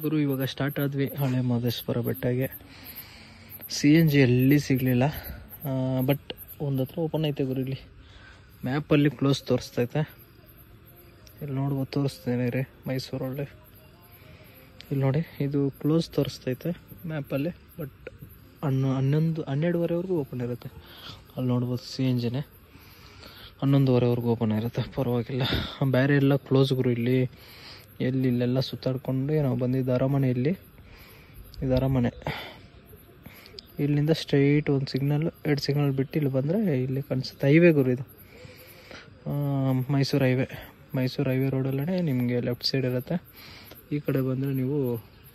ಗುರು ಇವಾಗ ಸ್ಟಾರ್ಟ್ ಆದ್ವಿ ಹಳೆ ಮಹದೇಶ್ವರ ಬೆಟ್ಟಗೆ. CNG ಎಲ್ಲಿ ಸಿಗಲಿಲ್ಲ, ಬಟ್ ಒಂದು ಹತ್ರ ಓಪನ್ ಐತೆ ಗುರು. ಇಲ್ಲಿ ಮ್ಯಾಪಲ್ಲಿ ಕ್ಲೋಸ್ ತೋರಿಸ್ತೈತೆ. ಇಲ್ಲಿ ನೋಡ್ಬೋದು, ತೋರಿಸ್ತೇನೆ ರೀ ಮೈಸೂರಲ್ಲಿ. ಇಲ್ಲಿ ನೋಡಿ, ಇದು ಕ್ಲೋಸ್ ತೋರಿಸ್ತೈತೆ ಮ್ಯಾಪಲ್ಲಿ, ಬಟ್ 12:30ವರೆವರೆಗೂ ಓಪನ್ ಇರುತ್ತೆ. ಅಲ್ಲಿ ನೋಡ್ಬೋದು CNGನೇ 11:30ವರೆಗೂ ಓಪನ್ ಇರುತ್ತೆ, ಪರವಾಗಿಲ್ಲ. ಬೇರೆ ಎಲ್ಲ ಕ್ಲೋಸ್ ಗುರು. ಇಲ್ಲೆಲ್ಲ ಸುತ್ತಾಡ್ಕೊಂಡು ನಾವು ಬಂದಿದ್ದು ಅರಮನೆಯಲ್ಲಿ. ಇದು ಅರಮನೆ. ಇಲ್ಲಿಂದ ಸ್ಟ್ರೈಟ್ ಒಂದು ಸಿಗ್ನಲ್, 2 ಸಿಗ್ನಲ್ ಬಿಟ್ಟು ಇಲ್ಲಿ ಬಂದರೆ ಇಲ್ಲಿ ಕಾಣಿಸುತ್ತೆ. ಹೈವೇ ಗುರು ಇದು, ಮೈಸೂರು ಹೈವೇ ರೋಡಲ್ಲೇ ನಿಮಗೆ ಲೆಫ್ಟ್ ಸೈಡ್ ಇರುತ್ತೆ. ಈ ಕಡೆ ಬಂದರೆ ನೀವು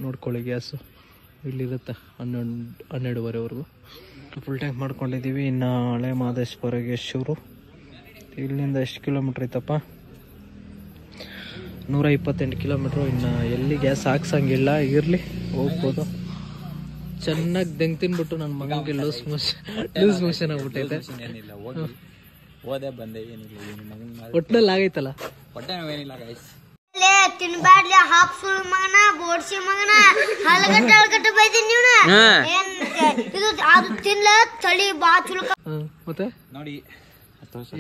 ನೋಡ್ಕೊಳ್ಳಿ, ಗ್ಯಾಸು ಇಲ್ಲಿರುತ್ತೆ 12:30ವರೆವರೆಗೂ. ಫುಲ್ ಟ್ಯಾಂಕ್ ಮಾಡ್ಕೊಂಡಿದ್ದೀವಿ. ಇನ್ನು ಹಳೆ ಮಹದೇಶ್ವರಗೆ ಶುರು. ಇಲ್ಲಿಂದ ಎಷ್ಟು ಕಿಲೋಮೀಟ್ರ್ ಐತಪ್ಪ? 128 ಕಿಲೋಮೀಟ್ರು. ಇನ್ನು ಎಲ್ಲಿ ಗ್ಯಾಸ್ ಹಾಕ್ಸಂಗಿಲ್ಲ, ಇರಲಿ ಹೋಗ್ಬೋದು. ಚೆನ್ನಾಗಿ ದೆಂಗ್ ತಿನ್ಬಿಟ್ಟು ನನ್ನ ಮಗನಿಗೆ ಲೂಸ್ ಮೋಷನ್ ಆಗ್ಬಿಟ್ಟೈತೆ. ಒಟ್ಟಿನಲ್ಲಿ ಆಗೈತಲ್ಲ, ತಿನ್ಬಾರ್ಲಿ ಹಾಫ್ ಸುಳ್ ಮಗನ ಬೋಡ್ಸಿ ಮಗನ ಹಲಗಟ್ಟ ಬೈದೀನಿ ಇದು ಅದು ತಿನ್ಲ ತಳಿ ಬಾ ಚುಲ್ಕ. ಮತ್ತೆ ನೋಡಿ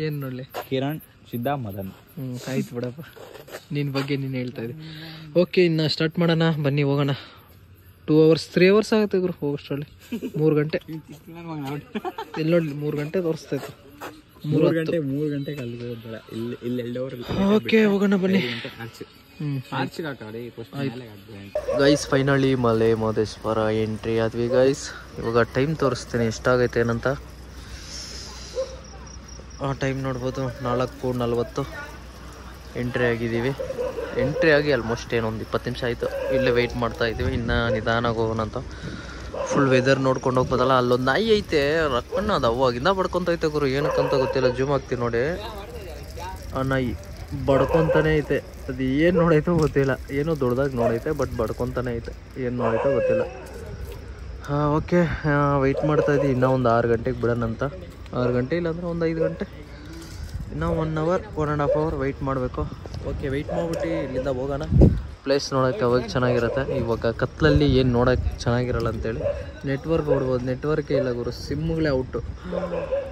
ಏನ್ ನೋಡ್ಲಿ, ಕಿರಣ್ ಸಿದ್ಧ ಮದನ್. ಆಯ್ತು ಬಿಡಪ್ಪ, ನಿನ್ ಬಗ್ಗೆ ನೀನ್ ಹೇಳ್ತಾ ಇದ್ದೆ. ಓಕೆ, ಇನ್ನ ಸ್ಟಾರ್ಟ್ ಮಾಡೋಣ ಬನ್ನಿ, ಹೋಗೋಣ. 2 hours 3 hours ಆಗುತ್ತೆ ಗುರು ಹೋಗೋಷ್ಟರಲ್ಲಿ. 3 ಗಂಟೆ ಇಲ್ಲಿ ನೋಡಿ, 3 ಗಂಟೆ ತೋರಿಸ್ತೈತೆ. 3 ಗಂಟೆಗೆ ಅಲ್ಲಿ ಹೋಗೋದಲ್ಲ, ಇಲ್ಲಿ 2 hour. ಓಕೆ, ಹೋಗೋಣ ಬನ್ನಿ. Guys finally Male Mahadeshwara entry ಆದ್ವಿ ಗೈಸ್. ಇವಾಗ ಟೈಮ್ ತೋರಿಸ್ತೀನಿ ಎಷ್ಟಾಗೈತೆ ಏನಂತ. ಟೈಮ್ ನೋಡ್ಬೋದು, 4:40 ಎಂಟ್ರಿ ಆಗಿದ್ದೀವಿ. ಎಂಟ್ರಿ ಆಗಿ ಆಲ್ಮೋಸ್ಟ್ ಏನೊಂದು 20 ನಿಮಿಷ ಆಯಿತು. ಇಲ್ಲೇ ವೆಯ್ಟ್ ಮಾಡ್ತಾ ಇದ್ದೀವಿ. ಇನ್ನು ನಿಧಾನಾಗಿ ಹೋಗೋಣ ಅಂತ. ಫುಲ್ ವೆದರ್ ನೋಡ್ಕೊಂಡು ಹೋಗ್ಬೋದಲ್ಲ. ಅಲ್ಲೊಂದು ನಾಯಿ ಐತೆ, ರಕ್ಕಣ್ಣ ಅದು ಅವಾಗಿಂದ ಬಡ್ಕೊತೈತೆ ಗುರು, ಏನಕ್ಕಂತ ಗೊತ್ತಿಲ್ಲ. ಜೂಮ್ ಆಗ್ತೀವಿ ನೋಡಿ, ಆ ನಾಯಿ ಬಡ್ಕೊತಾನೆ ಐತೆ. ಅದು ಏನು ನೋಡೈತೋ ಗೊತ್ತಿಲ್ಲ, ಏನೋ ದೊಡ್ಡದಾಗಿ ನೋಡೈತೆ, ಬಟ್ ಬಡ್ಕೊತಾನೆ ಐತೆ. ಏನು ನೋಡೈತೋ ಗೊತ್ತಿಲ್ಲ. ಓಕೆ, ವೆಯ್ಟ್ ಮಾಡ್ತಾ ಇದ್ದೀವಿ. ಇನ್ನೂ ಒಂದು 6 ಗಂಟೆಗೆ ಬಿಡೋಣ ಅಂತ. 6 ಗಂಟೆ ಇಲ್ಲಾಂದ್ರೆ ಒಂದು 5 ಗಂಟೆ, ಇನ್ನೂ 1 hour 1.5 hour ವೆಯ್ಟ್ ಮಾಡಬೇಕು. ಓಕೆ, ವೆಯ್ಟ್ ಮಾಡಿಬಿಟ್ಟು ಇಲ್ಲಿಂದ ಹೋಗೋಣ. ಪ್ಲೇಸ್ ನೋಡೋಕ್ಕೆ ಅವಾಗ ಚೆನ್ನಾಗಿರುತ್ತೆ. ಇವಾಗ ಕತ್ಲಲ್ಲಿ ಏನು ನೋಡೋಕ್ಕೆ ಚೆನ್ನಾಗಿರಲ್ಲ ಅಂತೇಳಿ. ನೆಟ್ವರ್ಕ್ ನೋಡ್ಬೋದು, ನೆಟ್ವರ್ಕೇ ಇಲ್ಲ ಗುರು, ಸಿಮ್ಗಳೇ ಔಟು.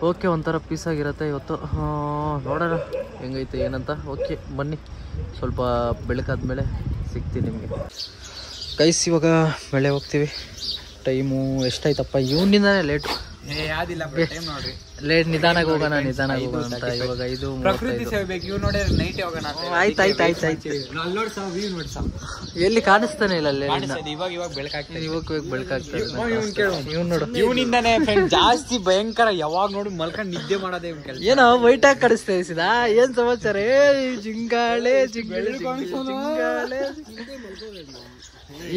ಓಕೆ, ಒಂಥರ ಪೀಸಾಗಿರುತ್ತೆ ಇವತ್ತು. ನೋಡೋಣ ಹೆಂಗೈತೆ ಏನಂತ. ಓಕೆ ಬನ್ನಿ, ಸ್ವಲ್ಪ ಬೆಳಕಾದ್ಮೇಲೆ ಸಿಗ್ತೀನಿ ನಿಮಗೆ ಗೈಸ್. ಇವಾಗ ಬೆಳೆ ಹೋಗ್ತೀವಿ. ಟೈಮು ಎಷ್ಟಾಯ್ತಪ್ಪ? ಇವನಿಂದಾನೇ ಲೇಟು. ಲೇಟ್, ನಿಧಾನಾಗಿ ಹೋಗೋಣ ಅಂತ. ಇವಾಗ ಇದು ಎಲ್ಲಿ ಕಾಣಿಸ್ತಾನೆ ಇಲ್ಲ, ಇವನಿಂದಾನೆ ಜಾಸ್ತಿ ಭಯಂಕರ. ಯಾವಾಗ ನೋಡಿ ಮಲ್ಕೊಂಡು ನಿದ್ದೆ ಮಾಡೋದೇ ಏನೋ ವೈಟ್ ಆಗಿ ಕಾಣಿಸ್ತಾ. ಏನ್ ಸಮಾಚಾರ? ಜಿಂಗಾಳೆ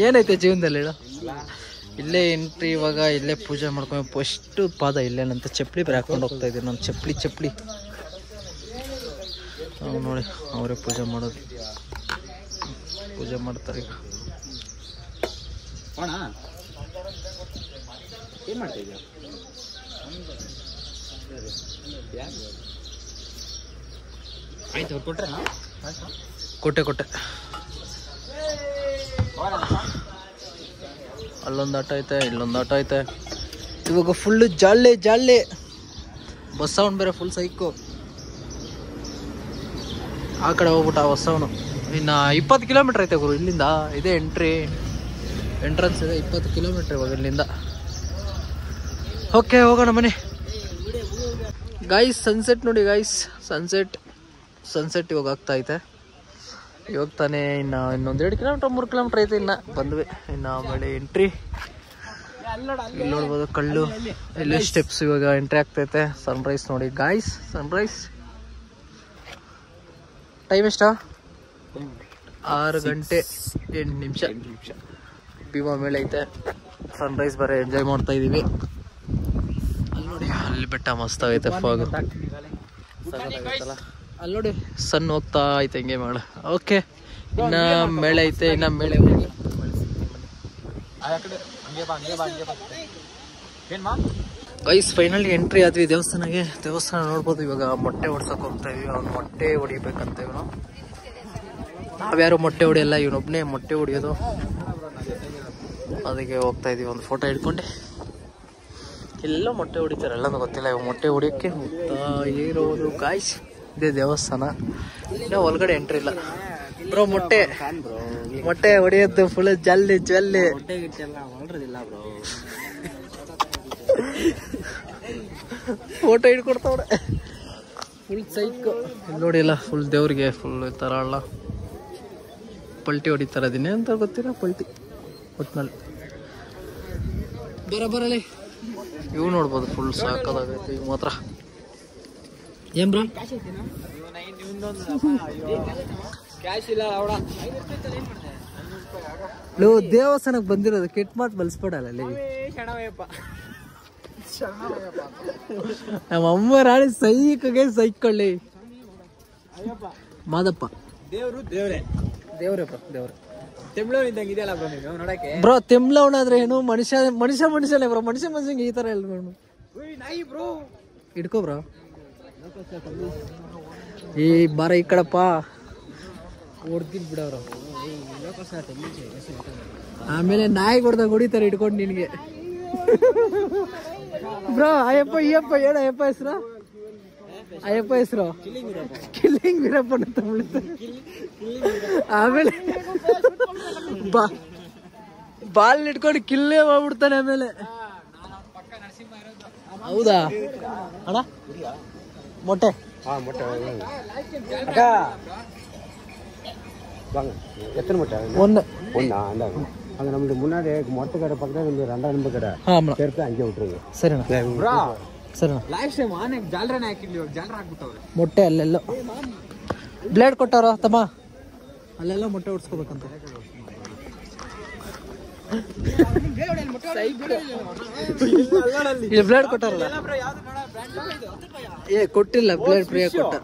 ಏನೈತೆ ಜೀವನದಲ್ಲಿ ಹೇಳು. ಇಲ್ಲೇ ಎಂಟ್ರಿ. ಇವಾಗ ಇಲ್ಲೇ ಪೂಜೆ ಮಾಡ್ಕೊಂಡು ಫಸ್ಟ್ ಪಾದ ಇಲ್ಲೇನಂತ ಚಪ್ಪಲಿ ಬೇರೆ ಹಾಕೊಂಡು ಹೋಗ್ತಾ ಇದ್ದೀನಿ ನಾನು. ಚಪ್ಪಲಿ ನೋಡಿ, ಅವರೇ ಪೂಜೆ ಮಾಡೋದು. ಪೂಜೆ ಮಾಡ್ತಾರೆ ಈಗ. ಏನ್ ಮಾಡ್ತಾ ಇದೀಯ? ಆಯ್ತು, ಅವ್ರು ಕೊಟ್ಟೆ. ಅಲ್ಲೊಂದು ಆಟ ಐತೆ, ಇಲ್ಲೊಂದು ಆಟ ಐತೆ. ಇವಾಗ ಫುಲ್ಲು ಜಾಲೆ ಬಸ್ ಸೌಂಡ್ ಬೇರೆ ಫುಲ್ ಸೈಕು. ಆ ಕಡೆ ಹೋಗ್ಬಿಟ್ಟ ಬಸ್ ಸೌಂಡು. ಇನ್ನು 20 ಕಿಲೋಮೀಟ್ರ್ ಐತೆ ಗುರು ಇಲ್ಲಿಂದ. ಇದೇ ಎಂಟ್ರೆನ್ಸ್ ಇದೆ. 20 ಕಿಲೋಮೀಟ್ರ್ ಇವಾಗ ಇಲ್ಲಿಂದ. ಓಕೆ, ಹೋಗೋಣ ಬನ್ನಿ ಗೈಸ್. ಸನ್ಸೆಟ್ ನೋಡಿ ಗೈಸ್, ಸನ್ಸೆಟ್ ಇವಾಗ ಆಗ್ತಾ ಐತೆ. ಇವಾಗ ತಾನೇ ಇನ್ನೊಂದು 2 ಕಿಲೋಮೀಟ್ರ್ 3 ಕಿಲೋಮೀಟ್ರ್ ಐತೆ. ಇನ್ನು ಬಂದ್ವಿ. ಇನ್ನು ಆಮೇಲೆ ಎಂಟ್ರಿ. ಇಲ್ಲಿ ನೋಡ್ಬೋದು ಕಳ್ಳು, ಇಲ್ಲಿ ಸ್ಟೆಪ್ಸ್. ಇವಾಗ ಎಂಟ್ರಿ ಆಗ್ತೈತೆ. ಸನ್ರೈಸ್ ನೋಡಿ ಗಾಯ್ಸ್, ಸನ್ರೈಸ್. ಟೈಮ್ ಎಷ್ಟ? 6 ಗಂಟೆ 8 ನಿಮಿಷ. ಭೀಮಾ ಮೇಲೆ ಐತೆ. ಸನ್ರೈಸ್ ಬರೀ ಎಂಜಾಯ್ ಮಾಡ್ತಾ ಇದೀವಿ. ಅಲ್ಲಿ ನೋಡಿ, ಅಲ್ಲಿ ಬೆಟ್ಟ ಮಸ್ತ್ ಆಗೈತೆ. ಫಾಗ್ ಅಲ್ಲಿ ನೋಡಿ, ಸನ್ ಹೋಗ್ತಾ ಐತೆ ಹಿಂಗೆ ಮಾಡ. ಓಕೆ, ಇನ್ನ ಮೇಳೆ ಐತೆ. ಇನ್ನ ಮೇಳೆ ಹೋಗಿ ಗೈಸ್ ಫೈನಲಿ ಎಂಟ್ರಿ ಆದ್ವಿ ದೇವಸ್ಥಾನಕ್ಕೆ. ದೇವಸ್ಥಾನ ನೋಡ್ಬೋದು. ಇವಾಗ ಮೊಟ್ಟೆ ಹೊಡ್ಸಕ್ ಹೋಗ್ತಾ ಇದೀವಿ. ಅವ್ನು ಮೊಟ್ಟೆ ಹೊಡಿಬೇಕಂತ ಇವನು. ನಾವ್ಯಾರು ಮೊಟ್ಟೆ ಹೊಡಿಯಲ್ಲ, ಇವನೊಬ್ಬನೇ ಮೊಟ್ಟೆ ಹೊಡಿಯೋದು. ಅದಕ್ಕೆ ಹೋಗ್ತಾ ಇದೀವಿ ಒಂದು ಫೋಟೋ ಹಿಡ್ಕೊಂಡೆ. ಎಲ್ಲ ಮೊಟ್ಟೆ ಹೊಡಿತಾರೆ, ಎಲ್ಲ ಗೊತ್ತಿಲ್ಲ. ಇವಾಗ ಮೊಟ್ಟೆ ಹೊಡಿಯೋಕ್ಕೆ ಹೋಗ್ತಾ ಇರೋದು ಗಾಯ್ಸ್. ಇದೇ ದೇವಸ್ಥಾನ, ಇನ್ನೂ ಒಳಗಡೆ ಎಂಟ್ರಿ ಇಲ್ಲ ಬ್ರೋ. ಮೊಟ್ಟೆ ಹೊಡಿಯೋದು ಫುಲ್ ಜಲ್ಲಿ ಫೋಟೋ ಹಿಡ್ಕೊಡ್ತಾವ್ರೆ ಫುಲ್ ಸೈಕ್. ನೋಡಿ ಎಲ್ಲ ಫುಲ್ ದೇವ್ರಿಗೆ ಫುಲ್ ಈ ಥರ ಅಲ್ಲ ಪಲ್ಟಿ ಹೊಡಿತಾರೆ. ಅದಿನ್ನೇ ಅಂತ ಗೊತ್ತಿಲ್ಲ, ಪಲ್ಟಿ ಒಟ್ಟಿನಲ್ಲಿ ಬರಲಿ. ಇವು ನೋಡ್ಬೋದು ಫುಲ್ ಸಾಕಾಗೈತೆ ಈಗ ಮಾತ್ರ. ಏನ್ ಬ್ರೋ ದೇವಸ್ಥಾನಕ್ಕೆ ಬಂದಿರೋದು ಕೆಟ್ಟ ಮಾತು ಬಲ್ಸ್ಬೇಡಲ್ಲ. ನಮ್ಮ ಅಮ್ಮ ರಾಣಿ ಸೈಕ್ಗೆ ಸೈಕೊಳ್ಳಿ. ಮಾದಪ್ಪ ದೇವ್ರಪ್ಪ ಬ್ರೋ. ತೆಮ್ಲವನಾದ್ರೆ ಏನು ಮನುಷ್ಯನೇ ಬ್ರೋ. ಮನುಷ್ಯಂಗೆ ಈ ತರ ಎಲ್ಲ ಇಡ್ಕೋ ಬ್ರೋ. ಈ ಬಾರ ಈ ಕಡಪ್ಪ ಹೊಡ್ತೀನಿ ಬಿಡವ್ರ. ಆಮೇಲೆ ನಾಯಿ ಹೊಡ್ದಾಗ ಹೊಡಿತಾರೆ ಇಟ್ಕೊಂಡು ನಿನ್ಗೆ ಬ್ರೋ. ಅಯ್ಯಪ್ಪ ಹೇಳ ಅಯ್ಯಪ್ಪ ಹೆಸರು. ಅಯ್ಯಪ್ಪ ಹೆಸರು ಕಿಲ್ಲಿಂಗ್ ವೀರಪ್ಪ ಅಂತ ಬಿಡ್ತಾರೆ. ಆಮೇಲೆ ಬಾಲ್ ಇಟ್ಕೊಂಡು ಕಿಲ್ಲೇ ಮಾಡ್ಬಿಡ್ತಾನೆ. ಆಮೇಲೆ ಹೌದಾ ಅಣ್ಣ ಮೊಟ್ಟೆ எத்தனை முட்டை? ஒன்று அந்த அங்கே நம்மளுக்கு முன்னாடி மொட்டை கடை பக்கத்தில் நம்ம 2 நம்பர் கடை சேர்த்து அங்கே விட்டுருங்க. ಸರಿನಾ ಸರಿನಾ. ಲಾಸ್ಟ್ ಟೈಮ್ ಆನೆಗೆ ಜಾಲರನ್ನ ಹಾಕಿದ್ವಿ, ಇವಾಗ ಜಾಲರ ಹಾಕ್ಬಿಟ್ಟವ್ರೆ. ಮೊಟ್ಟೆ ಅಲ್ಲೆಲ್ಲ ಬ್ಲೇಡ್ ಕೊಟ್ಟಾರ ತಮ್ಮ, ಅಲ್ಲೆಲ್ಲ ಮೊಟ್ಟೆ ಹೊಡ್ಸ್ಕೋಬೇಕಂತ. ಇಲ್ಲಿ ಬ್ಲೇಡ್ ಕೊಟ್ಟಾರಲ್ಲ. ಕೊಟ್ಟಿಲ್ಲ ಬ್ಲೇಡ್ ಫ್ರೀ ಕೊಟ್ಟ.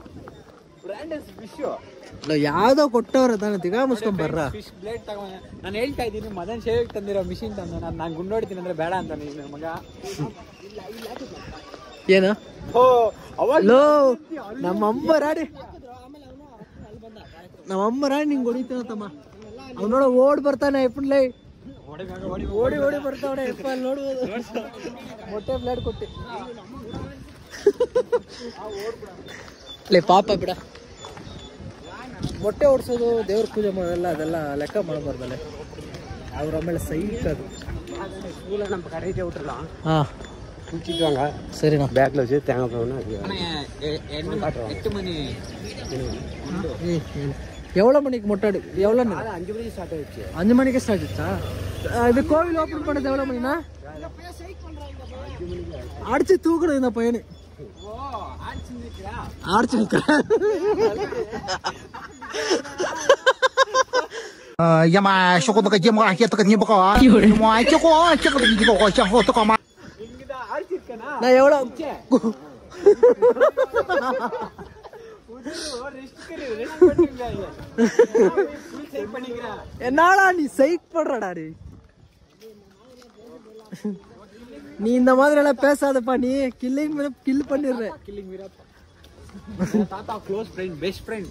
ಯಾವ್ದೋ ಕೊಟ್ಟವ್ರ ತಾನೆ ತಿಗಾ ಮುಸ್ಕೊಂಡ್ ಬರ್ರ. ನಾನು ಹೇಳ್ತಾ ಇದ್ದೀನಿ, ಮದನ್ ಶೇವಿಗೆ ತಂದಿರೋ ಮಿಷಿನ್ ತಂದ ನಾನು ಗುಂಡೋಡ್ತೀನಿ ಅಂದ್ರೆ ಬೇಡ ಅಂತ ನೀನು ಮಗ. ಏನು ಲೋ ನಮ್ಮಮ್ಮ ರಾಡಿ ನಿಂಗೆ ಹೊಡಿತಾನ ತಮ್ಮ. ಅವ್ನು ನೋಡ ಓಡ್ ಬರ್ತಾನೆ ಎಪ್ಪನ್ಲೇ, ಓಡಿ ಬರ್ತಾವಣ ಎಪ್ಪ. ಅಲ್ಲಿ ನೋಡ್ಬೋದು ಮೊಟ್ಟೆ ಬ್ಲೇಡ್ ಕೊಟ್ಟಿ ಲೇ ಪಾಪ ಬಿಡ. ಮೊಟ್ಟೆ ಓಡಿಸೋದು ದೇವ್ರ ಪೂಜೆ ಮಾಡೋದಲ್ಲ, ಅದೆಲ್ಲ ಲೆಕ್ಕ ಮಾಡಬಾರ್ದಲ್ಲ ಅವ್ರ. ಆಮೇಲೆ ಸೈಕ್ ಅದು நம்ம கடையிட்டே விட்டுறலாம். குளிச்சுட்டுவாங்க. சரிண்ணா. பேக்கில் வச்சு தேங்காய் பழம்னா 8 மணி. எவ்வளோ மணிக்கு மொட்டை எவ்வளோ? 5 மணிக்கு ஸ்டார்ட் ஆயிடுச்சு. 5 மணிக்கு ஸ்டார்ட் ஆயிடுச்சா? இது கோவில் ஓப்பன் பண்ணது எவ்வளோ மணினா? அடிச்சு தூக்கணும் இந்த பையனு. ஆடிச்சு நிற்கிறேன்.呀妈，小伙子个节目啊，这个你不搞啊？妈，这个你这个小伙子搞嘛？ நான் எவ்வளோ என்னடா நீ சைக் பண்றடா நீ. நீ இந்த மாதிரி எல்லாம் பேசாதப்பா. நீ கில் பண்ணிடுற. கில்லிங் வீரப்பா தாத்தா close friend, best friend.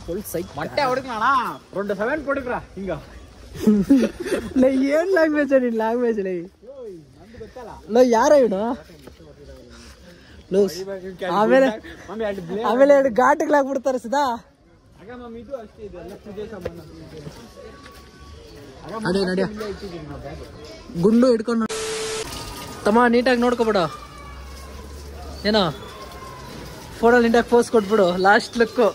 Full psych. ಮೊಟ್ಟೆ ಹೊಡ್ಕಣಾ 2 ಕೊಡ್ಕ್ರಾ ಹಿಂಗ. ಲೇ ಏನ್ ಲ್ಯಾಂಗ್ವೇಜ್ ನಿನ್ ಲ್ಯಾಂಗ್ವೇಜ್ ಲೇ? ಲೋ ಯಾರ ಇವನು? ಆಮೇಲೆ 2 ಘಾಟಿಗಳಾಗ್ಬಿಡ್ತಾರೆ ಸಿದಾ. ನಡಿ ಗುಂಡು ಹಿಡ್ಕೊಂಡು ತಮ್ಮ ನೀಟಾಗಿ ನೋಡ್ಕೊಬೇಡ. ಏನೋ ಫೋಟೋಲ್ಲಿ ನೀಟಾಗಿ ಪೋಸ್ ಕೊಟ್ಬಿಡು. ಲಾಸ್ಟ್ ಲುಕ್ಕು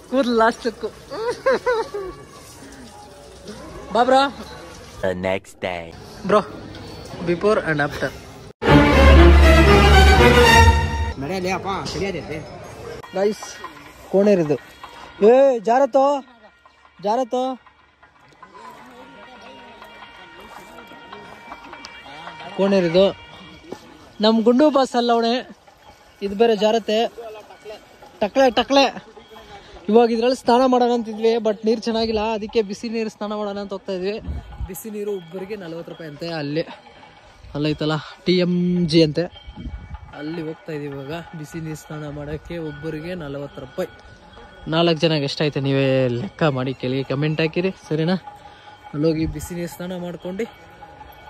ಕೂದಲು ಲಾಸ್ಟ್ ಲುಕ್ಕು. ಬಾ bro. Next day bro before and after. ನಡೆಯಲೇ ಅಪ್ಪ ಸರಿಯಾದೈತೆ ಗೈಸ್. ಕೋಣೇರಿದು ಜಾರತ್ತೋ ಕೋಣೇರಿದು. ನಮ್ಮ ಗುಂಡು ಬಾಸ್ ಅಲ್ಲ ಅವಣೆ. ಇದು ಬೇರೆ ಜಾರತ್ತೆ. ಟಕ್ಲೆ ಇವಾಗ ಇದ್ರಲ್ಲಿ ಸ್ನಾನ ಮಾಡೋಣ ಅಂತಿದ್ವಿ, ಬಟ್ ನೀರು ಚೆನ್ನಾಗಿಲ್ಲ. ಅದಕ್ಕೆ ಬಿಸಿ ನೀರು ಸ್ನಾನ ಮಾಡೋಣ ಅಂತ ಹೋಗ್ತಾ ಇದ್ವಿ. ಬಿಸಿ ನೀರು ಒಬ್ಬರಿಗೆ 40 ರೂಪಾಯಿ ಅಂತೆ. ಅಲ್ಲೈತಲ್ಲ TMG ಅಂತೆ, ಅಲ್ಲಿ ಹೋಗ್ತಾ ಇದೀವಿ ಇವಾಗ. ಬಿಸಿ ನೀರು ಸ್ನಾನ ಮಾಡೋಕ್ಕೆ ಒಬ್ಬರಿಗೆ 40 ರೂಪಾಯಿ. 4 ಜನಕ್ಕೆ ಎಷ್ಟಾಯ್ತು ನೀವೇ ಲೆಕ್ಕ ಮಾಡಿ ಕೆಳಗೆ ಕಮೆಂಟ್ ಹಾಕಿರಿ, ಸರಿನಾ? ಅಲ್ಲೋಗಿ ಬಿಸಿ ನೀರು ಸ್ನಾನ ಮಾಡ್ಕೊಂಡು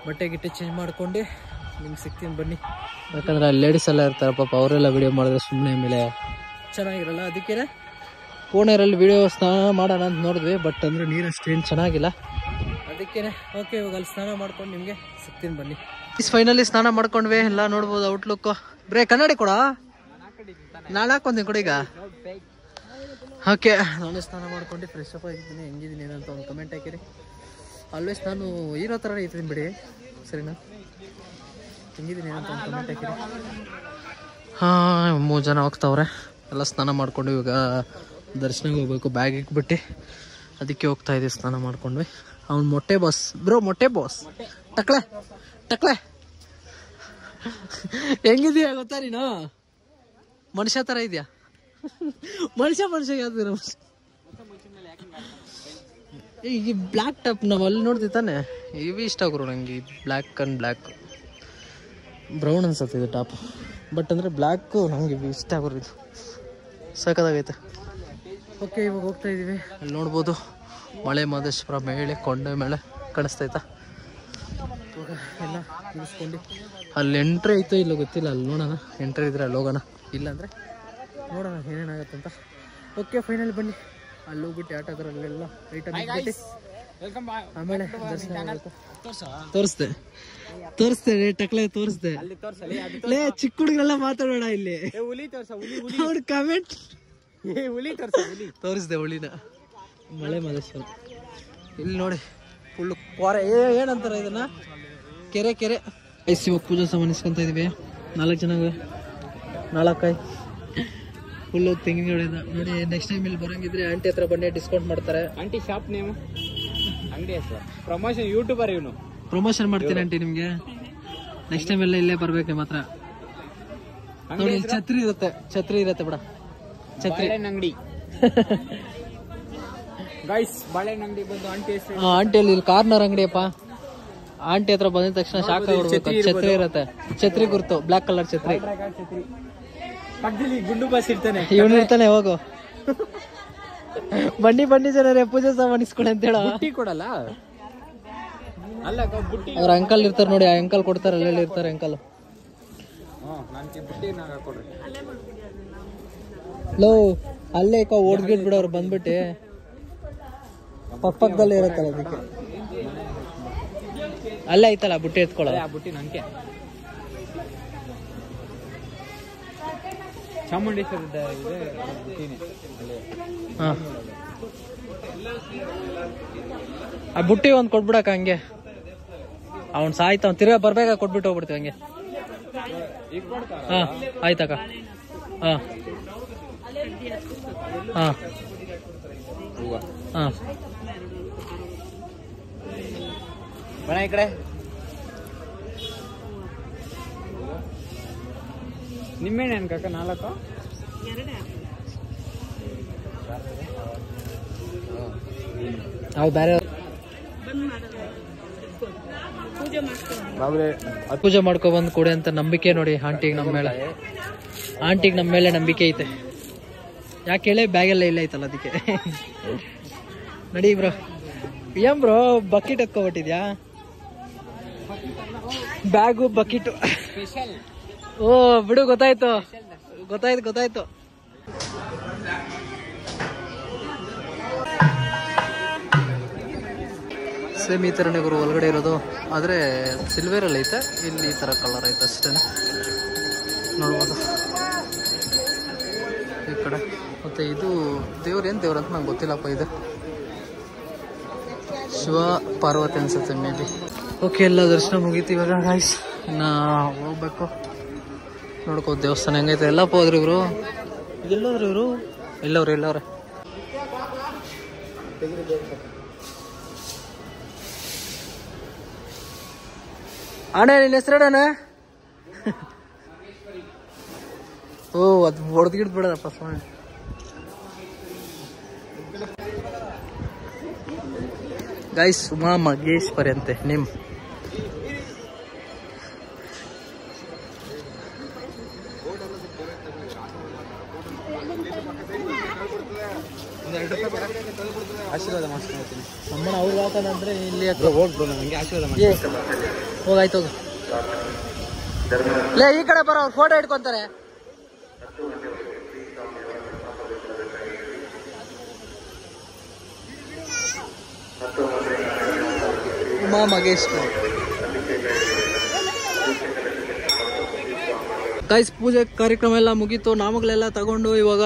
ಬಟ್ಟೆ ಗಿಟ್ಟೆ ಚೇಂಜ್ ಮಾಡ್ಕೊಂಡು ನಿಮ್ಗೆ ಸಿಗ್ತೀನಿ ಬನ್ನಿ. ಯಾಕಂದ್ರೆ ಅಲ್ಲಿ ಲೇಡೀಸ್ ಎಲ್ಲ ಇರ್ತಾರೆ ಪಾಪ, ಅವರೆಲ್ಲ ವಿಡಿಯೋ ಮಾಡಿದ್ರೆ ಸುಮ್ಮನೆ ಮೇಲೆ ಚೆನ್ನಾಗಿರಲ್ಲ. ಅದಕ್ಕೆ ಕೋಣೆರಲ್ಲಿ ವಿಡಿಯೋ ಸ್ನಾನ ಮಾಡೋಣ ಅಂತ ನೋಡಿದ್ವಿ, ಬಟ್ ಅಂದರೆ ನೀರು ಅಷ್ಟೇನು ಚೆನ್ನಾಗಿಲ್ಲ. ಅದಕ್ಕೆ ಓಕೆ, ಇವಾಗ ಅಲ್ಲಿ ಸ್ನಾನ ಮಾಡ್ಕೊಂಡು ನಿಮಗೆ ಸಿಗ್ತೀನಿ ಬನ್ನಿ. ಫೈನಲಿ ಸ್ನಾನ ಮಾಡ್ಕೊಂಡ್ವಿ, ಎಲ್ಲ ನೋಡ್ಬೋದು ಔಟ್ಲುಕ್. ಬ್ರೇ ಕನ್ನಡಿ ಕೊಡ, ನಾಳೆ ಹಾಕೊಂತೀನಿ ಕೊಡ ಈಗ. ಓಕೆ, ನಾನು ಸ್ನಾನ ಮಾಡ್ಕೊಂಡು ಫ್ರೆಶ್ ಅಪ್ ಆಗಿದ್ದೀನಿ. ಹೆಂಗಿದ್ದೀನಿ ಏನಂತ ಒಂದು ಕಮೆಂಟ್ ಹಾಕಿರಿ. ಆಲ್ವೇಸ್ ನಾನು ಹೀರೋ ಥರ ಇರ್ತೀನಿ ಬಿಡಿ, ಸರಿನಾ? ಹೆಂಗಿದ್ದೀನಿ ಏನಂತ ಒಂದು ಕಮೆಂಟ್ ಹಾಕಿರಿ. ಹಾಂ, 3 ಜನ ಹೋಗ್ತಾವ್ರೆ. ಎಲ್ಲ ಸ್ನಾನ ಮಾಡ್ಕೊಂಡು ಇವಾಗ ದರ್ಶನಕ್ಕೆ ಹೋಗ್ಬೇಕು, ಬ್ಯಾಗ್ ಇಟ್ಬಿಟ್ಟು ಅದಕ್ಕೆ ಹೋಗ್ತಾ ಇದ್ದೀವಿ. ಸ್ನಾನ ಮಾಡ್ಕೊಂಡ್ವಿ. ಅವ್ನು ಮೊಟ್ಟೆ ಬಾಸ್ ಬ್ರೋ, ಮೊಟ್ಟೆ ಬಾಸ್. ಟಕ್ಲೆ ಟಕ್ಲೆ ಹೆಂಗಿದೀಯ ಗೊತ್ತಾ ನೀನು? ಮನುಷ್ಯ ಥರ ಇದೆಯಾ? ಮನುಷ್ಯ ಯಾವ್ದು ಈಗ ಬ್ಲ್ಯಾಕ್ ಟಾಪ್ ನಾವು ಅಲ್ಲಿ ನೋಡ್ತೀವಿ ತಾನೆ, ಇವು ಇಷ್ಟ ಆಗೋರು ನಂಗೆ. ಬ್ಲ್ಯಾಕ್ ಆ್ಯಂಡ್ ಬ್ಲ್ಯಾಕ್, ಬ್ರೌನ್ ಅನ್ಸುತ್ತೆ ಇದು ಟಾಪ್, ಬಟ್ ಅಂದರೆ ಬ್ಲ್ಯಾಕು ನಮಗೆ ಇಷ್ಟ ಆಗೋರು. ಇದು ಸಾಕಾಗೈತೆ. ಓಕೆ, ಇವಾಗ ಹೋಗ್ತಾ ಇದ್ದೀವಿ. ಅಲ್ಲಿ ನೋಡ್ಬೋದು ಮಳೆ ಮಹದೇಶ್ವರ ಮೇಲೆ ಕೊಂಡೆ ಮೇಲೆ ಕಾಣಿಸ್ತೈತಾ. ಇವಾಗ ಎಲ್ಲ ಮುಗಿಸ್ಕೊಂಡು ಅಲ್ಲಿ ಎಂಟ್ರಿ ಐತೋ ಇಲ್ಲ ಗೊತ್ತಿಲ್ಲ, ಅಲ್ಲಿ ನೋಡೋಣ. ಎಂಟ್ರಿ ಇದ್ರೆ ಅಲ್ಲಿ ಹೋಗೋಣ, ಇಲ್ಲಾಂದರೆ ನೋಡೋಣ ಏನೇನಾಗತ್ತಂತ. ಓಕೆ, ಫೈನಲ್ ಬನ್ನಿ. ಅಲ್ಲಿ ಹೋಗ್ಬಿಟ್ಟು ಆಟೋದ್ರಲ್ಲೆಲ್ಲ ಐಟಮ್ ಇಟ್ಬಿಟ್ಟು ಆಮೇಲೆ ದರ್ಶನ ಮಾಡಬೇಕು. ತೋರಿಸ್ದೆ ಟಕ್ಲೆ ತೋರಿಸ್ದೆ. ಲೇ ಚಿಕ್ಕ ಹುಡುಗರೆಲ್ಲ ಮಾತಾಡೋಣ ಇಲ್ಲಿ. ಕಮೆಂಟ್ ತೋರಿಸ್ದೆ ಹುಲಿನ. ಮಳೆ ಮಹದೇಶ್ವರ ಇಲ್ಲಿ ನೋಡಿ, ಫುಲ್ ಕ್ವಾರೆ. ಏನಂತಾರೆ ಇದನ್ನ? ಕೆರೆ. ಇವಾಗ ಪೂಜಾ ಸಾಮಾನು ಇಸ್ಕೊಂತ ಇದೀವಿ. 4 ಜನ, 4 ಫುಲ್ಲು ತೆಂಗಿನ ಗಿಡ ನೋಡಿ. ನೆಕ್ಸ್ಟ್ ಟೈಮ್ ಇಲ್ಲಿ ಬರಂಗಿದ್ರೆ ಆಂಟಿ ಹತ್ರ ಬನ್ನಿ, ಡಿಸ್ಕೌಂಟ್ ಮಾಡ್ತಾರೆ. ಆಂಟಿ ಶಾಪ್ ನೇಮ್, ಅಂಗಡಿ ಹೆಸರು, ಪ್ರಮೋಷನ್, ಯೂಟ್ಯೂಬರ್ ಇವನು. ಪ್ರಮೋಷನ್ ಮಾಡ್ತೀನಿ ಆಂಟಿ ನಿಮ್ಗೆ. ನೆಕ್ಸ್ಟ್ ಟೈಮ್ ಎಲ್ಲ ಇಲ್ಲೇ ಬರ್ಬೇಕು ನಿಮ್ಮ ಹತ್ರ. ನೋಡಿ, ಛತ್ರಿ ಇರುತ್ತೆ ಬಿಡ, ಛತ್ರಿ ಅಂಗಡಿ. ಗೈಸ್, ಬಾಳೆಹಣ್ಣು ಅಂಗಡಿ ಬಂದು ಆಂಟಿ ಹೆಸರು. ಆಂಟಿಯಲ್ಲಿ ಇಲ್ಲಿ ಕಾರ್ನರ್ ಅಂಗಡಿಯಪ್ಪ. ಆಂಟಿ ಹತ್ರ ಬಂದಿದ ತಕ್ಷಣ ಶಾಖ ಹೊಡ್ಬೇಕು. ಛತ್ರಿ ಇರುತ್ತೆ, ಛತ್ರಿ ಗುರ್ತು, ಬ್ಲಾಕ್ ಕಲರ್ ಛತ್ರಿ. ಗುಂಡು ಬಾಸ್ ಇರ್ತಾನೆ, ಇವನು ಇರ್ತಾನೆ. ಹೋಗು ಬನ್ನಿ ಜನರೇ, ಪೂಜೆ ಸಾಮಾನು ಇಸ್ಕೊಡಿ ಅಂತ ಹೇಳ. ಬುಟ್ಟಿ ಕೊಡಲ್ಲ ಅಲ್ಲ, ಅವ್ರ ಅಂಕಲ್ ಇರ್ತಾರೆ ನೋಡಿ, ಆ ಅಂಕಲ್ ಕೊಡ್ತಾರೆ. ಅಲ್ಲೆಲ್ಲಿ ಇರ್ತಾರೆ ಅಂಕಲ್. ಲೋ, ಅಲ್ಲೇ ಓಡ್ಗಿಟ್ ಬಿಡೋರು ಬಂದ್ಬಿಟ್ಟು ಪಕ್ಕದಲ್ಲೇ ಇರುತ್ತಲ್ಲ, ಅದಕ್ಕೆ ಅಲ್ಲೇ ಐತಲ್ಲ ಬುಟ್ಟಿ ಎತ್ಕೊಳ್ಳೋ. ಬುಟ್ಟಿ ನನಗೆ ಚಾಮುಂಡೇಶ್ವರದ ಆ ಬುಟ್ಟಿ ಒಂದು ಕೊಟ್ಬಿಡಕ ಹಂಗೆ. ಅವ್ನು ಸಾಯ್ತ, ಅವ್ನು ತಿರ್ಗಾ ಬರ್ಬೇಕ ಕೊಟ್ಬಿಟ್ಟು ಹೋಗ್ಬಿಡ್ತೀವಿ ಹಂಗೆ. ಹಾ, ಆಯ್ತಕ್ಕ. ಹಾ ಹಾ ಹಾ, ಬಣ ಈ ಕಡೆ. ನಿಮ್ಮೆಣ್ಣೆ ಅನ್ಕಕ್ಕ 4 ಅವು ಬೇರೆ. ಪೂಜೆ ಮಾಡ್ಕೊ ಬಂದ್ ಕೊಡಿ ಅಂತ ನಂಬಿಕೆ ನೋಡಿ ಆಂಟಿಗೆ ನಮ್ಮ ಮೇಲೆ ನಂಬಿಕೆ ಐತೆ. ಯಾಕೆ ಹೇಳಿ, ಬ್ಯಾಗೆಲ್ಲ ಇಲ್ಲ ಐತಲ್ಲ ಅದಕ್ಕೆ. ನಡಿ ಬ್ರೋ. ಏನ್ ಬ್ರೋ ಬಕೆಟ್ ಎತ್ಕೊಬಿಟ್ಟಿದ್ಯಾ? Bag bucket. ಓ ಬಿಡು, ಗೊತ್ತಾಯ್ತು. ಸೇಮ್ ಈ ಥರನೇ ಗುರು ಒಳಗಡೆ ಇರೋದು, ಆದರೆ ಸಿಲ್ವರಲ್ಲಿ ಐತೆ. ಇಲ್ಲಿ ಈ ಥರ ಕಲರ್ ಐತೆ ಅಷ್ಟೇ, ನೋಡ್ಬೋದು ಈ ಕಡೆ. ಮತ್ತು ಇದು ದೇವ್ರು ಏನು ದೇವ್ರು ಅಂತ ನಂಗೆ ಗೊತ್ತಿಲ್ಲಪ್ಪ. ಇದು ಶಿವ ಪಾರ್ವತಿ ಅನ್ಸುತ್ತೆ ಮೇ ಬಿ. ಓಕೆ, ಎಲ್ಲ ದರ್ಶನ ಮುಗೀತು ಇವಾಗ ಗಾಯ್ಸ್. ಇನ್ನು ಹೋಗ್ಬೇಕು, ನೋಡ್ಕೋ ದೇವಸ್ಥಾನ ಹೆಂಗೈತೆ. ಎಲ್ಲಪ್ಪ ಹೋದ್ರು ಇವರು? ಎಲ್ಲೋದ್ರು ಇವರು? ಎಲ್ಲವ್ರೆ ಅಣ್ಣ, ನಿನ್ನ ಹೆಸರಣ್ಣ? ಓ, ಅದು ಹೊಡೆದ್ಗಿಡ್ ಬಿಡೋದಪ್ಪ ಸ್ವಾಮಿ. ಗೈಸ್, ಉಮಾ ಮಹೇಶ್ವರಿ ಅಂತೆ ನೇಮ್. ಅವ್ರು ಯಾಕಂದ್ರೆ ಇಲ್ಲಿ ಹೋಗ್ಬಿಡು ನನಗೆ ಆಶೀರ್ವಾದ ಮಾಡಿ ಹೋಗಾಯ್ತು ಹೋಗು ಲೇ ಈ ಕಡೆ ಬರೋ ಅವ್ರು ಫೋಟೋ ಇಟ್ಕೊಂತಾರೆ ಉಮಾ ಮಗೇಶ್ವರ್ ಗೈಸ್ ಪೂಜೆ ಕಾರ್ಯಕ್ರಮ ಎಲ್ಲ ಮುಗೀತು ನಾಮಗಳೆಲ್ಲ ತಗೊಂಡು ಇವಾಗ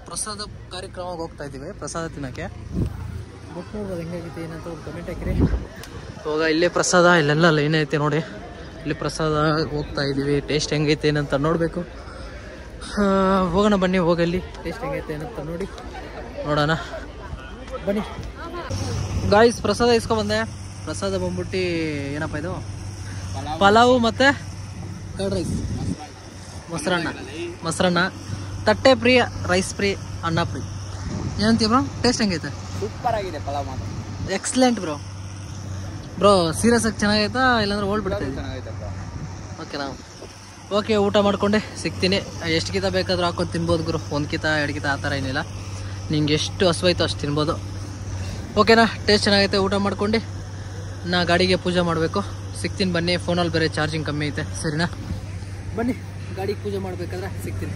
ಪ್ರಸಾದ ಕಾರ್ಯಕ್ರಮಕ್ಕೆ ಹೋಗ್ತಾ ಇದ್ದೀವಿ ಪ್ರಸಾದ ತಿನ್ನಕ್ಕೆ ಬಟ್ ನೋಡ್ಬೋದು ಹೆಂಗಾಗೈತೆ ಏನಂತ ಒಂದು ಕಮೆಂಟ್ ಹಾಕಿರಿ ಇವಾಗ ಇಲ್ಲೇ ಪ್ರಸಾದ ಇಲ್ಲೆಲ್ಲ ಲೈನ್ ಐತೆ ನೋಡಿ ಇಲ್ಲಿ ಪ್ರಸಾದ ಹೋಗ್ತಾ ಇದ್ದೀವಿ ಟೇಸ್ಟ್ ಹೆಂಗೈತೆ ಏನಂತ ನೋಡಬೇಕು ಹೋಗೋಣ ಬನ್ನಿ ಹೋಗಲ್ಲಿ ಟೇಸ್ಟ್ ಹೆಂಗೈತೆ ಏನಂತ ನೋಡಿ ನೋಡೋಣ ಬನ್ನಿ ಗಾಯ್ಸ್ ಪ್ರಸಾದ ಇಸ್ಕೊಬಂದೆ ಪ್ರಸಾದ ಬಂದ್ಬಿಟ್ಟು ಏನಪ್ಪ ಇದು ಪಲಾವು ಮತ್ತು ಕರ್ಡ್ ರೈಸ್ ಮೊಸರನ್ನ ತಟ್ಟೆ ಫ್ರೀ ರೈಸ್ ಫ್ರೀ ಅನ್ನ ಫ್ರೀ ಏನಂತೀವಿ ಬ್ರೋ ಟೇಸ್ಟ್ ಹೆಂಗೈತೆ ಸೂಪರ್ ಆಗಿದೆ ಪಲಾವ್ ಮಾತ್ರ ಎಕ್ಸಲೆಂಟ್ ಬ್ರೋ ಸೀರಿಯಸ್ ಆಗಿ ಚೆನ್ನಾಗೈತಾ ಇಲ್ಲಾಂದ್ರೆ ಓಲ್ಡ್ ಬಿಡ್ತಾ ಓಕೆನಾ ಓಕೆ ಊಟ ಮಾಡ್ಕೊಂಡೆ ಸಿಗ್ತೀನಿ ಎಷ್ಟು ಕಿತ ಬೇಕಾದ್ರೂ ಹಾಕೊಂಡು ತಿನ್ಬೋದು ಗುರು 1 ಕಿತ 2 ಕಿತ ಆ ಥರ ಏನಿಲ್ಲ ನಿಂಗೆ ಎಷ್ಟು ಹಸುವಾಯ್ತು ಅಷ್ಟು ತಿನ್ಬೋದು ಓಕೆನಾ ಟೇಸ್ಟ್ ಚೆನ್ನಾಗೈತೆ ಊಟ ಮಾಡ್ಕೊಂಡು ನಾ ಗಾಡಿಗೆ ಪೂಜೆ ಮಾಡಬೇಕು ಸಿಗ್ತೀನಿ ಬನ್ನಿ ಫೋನಲ್ಲಿ ಬೇರೆ ಚಾರ್ಜಿಂಗ್ ಕಮ್ಮಿ ಐತೆ ಸರಿನಾ ಬನ್ನಿ ಗಾಡಿಗೆ ಪೂಜೆ ಮಾಡಬೇಕಾದ್ರೆ ಸಿಗ್ತೀನಿ